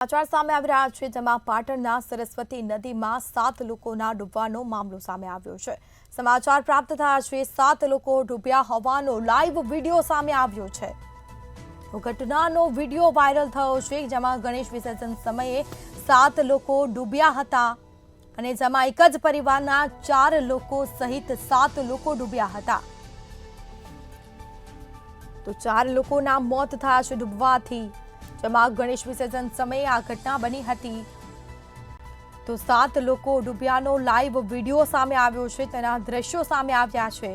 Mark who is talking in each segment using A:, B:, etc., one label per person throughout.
A: સમાચાર સામે આવી રહ્યા છે જેમાં પાટણના સરસ્વતી નદીમાં 7 લોકોના ડૂબવાનો મામલો સામે આવ્યો છે। સમાચાર પ્રાપ્ત થયા છે 7 લોકો ડૂબ્યા હોવાનો લાઈવ વિડિયો સામે આવ્યો છે। ઘટનાનો વિડિયો વાયરલ થયો છે જેમાં ગણેશ વિસર્જન સમયે 7 લોકો ડૂબ્યા હતા અને જેમાં એક જ પરિવારના 4 લોકો સહિત 7 લોકો ડૂબ્યા હતા। તો 4 લોકોના મોત થયા છે ડૂબવાથી। જેમાં ગણેશ વિસર્જન સમયે આ ઘટના બની હતી। તો 7 લોકો ડૂબ્યાનો લાઈવ વિડિયો સામે આવ્યો છે, તેના દ્રશ્યો સામે આવ્યા છે।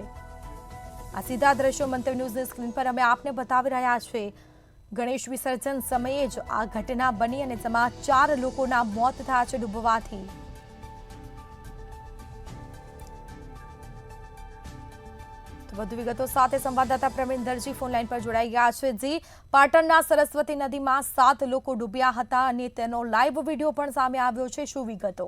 A: આ સીધા દ્રશ્યો મંતવ્ય ન્યૂઝની સ્ક્રીન પર અમે આપને બતાવી રહ્યા છીએ। ગણેશ વિસર્જન સમયે જ આ ઘટના બની અને જેમાં 4 લોકોના મોત થયા છે ડૂબવાથી। વધુ વિગતો સાથે સંવાદદાતા પ્રવીણ દરજી ફોનલાઈન પર જોડાઈ ગયા છે। જી, પાટણના સરસ્વતી નદીમાં 7 લોકો ડૂબ્યા હતા અને તેનો લાઈવ વિડિયો પણ સામે આવ્યો છે, શું વિગતો?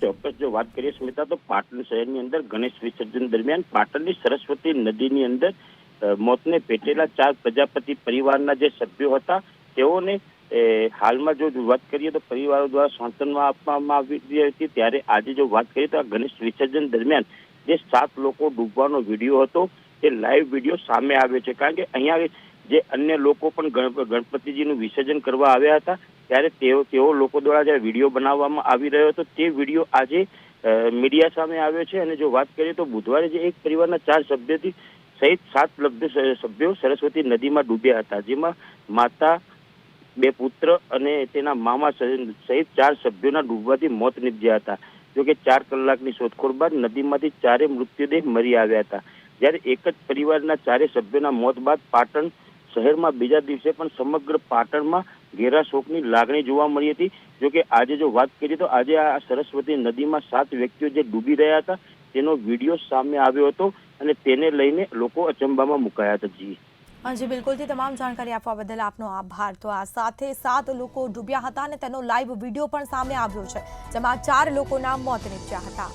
B: ચોક્કસ જો વાત કરીએ સ્મિતા, તો પાટણ શહેરની અંદર ગણેશ વિસર્જન દરમિયાન પાટણની સરસ્વતી નદીની અંદર મોતને ભેટેલા 4 પ્રજાપતિ પરિવારના જે સભ્યો હતા તેઓને હાલમાં જો વાત કરીએ તો પરિવારો દ્વારા સાંત્વના આપવામાં આવી હતી। ત્યારે આજે જો વાત કરીએ તો આ ગણેશ વિસર્જન દરમિયાન જે 7 લોકો ડૂબવાનો વિડીયો હતો એ લાઈવ વિડીયો સામે આવ્યો છે। કારણ કે અહીંયા જે અન્ય લોકો પણ ગણપતિજીનું વિસર્જન કરવા આવ્યા હતા ત્યારે તેઓ લોકો દ્વારા જે વિડીયો બનાવવામાં આવી રહ્યો હતો તે વિડીયો આજે મીડિયા સામે આવ્યો છે। અને જો વાત કરીએ તો બુધવારે જે એક પરિવારના 4 સભ્યોથી સહિત 7 સભ્યો સરસ્વતી નદીમાં ડૂબ્યા હતા, જેમાં માતા, 2 પુત્ર અને તેના મામા સહિત 4 સભ્યોના ડૂબવાથી મોત નીપજ્યા હતા। જોકે 4 કલાકની શોધખોળ બાદ નદીમાંથી 4 મૃતદેહ મરી આવ્યા હતા। જ્યારે એક જ પરિવારના 4 સભ્યોના મોત બાદ પાટણ શહેરમાં બીજા દિવસે પણ સમગ્ર પાટણમાં ઘેરા શોકની લાગણી જોવા મળી હતી। જોકે આજે જો વાત કરીએ તો આજે આ સરસ્વતી નદીમાં 7 વ્યક્તિઓ જે ડૂબી રહ્યા હતા તેનો વિડીયો સામે આવ્યો હતો અને તેને લઈને લોકો અચંબામાં મુકાયા હતા। જી
A: જી બિલકુલથી તમામ જાણકારી આપવા બદલ આપનો આભાર। તો આ સાથે 7 લોકો ડૂબ્યા હતા અને તેનો લાઈવ વિડીયો પણ સામે આવ્યો છે, જેમાં 4 લોકોના મોત નીપજ્યા હતા।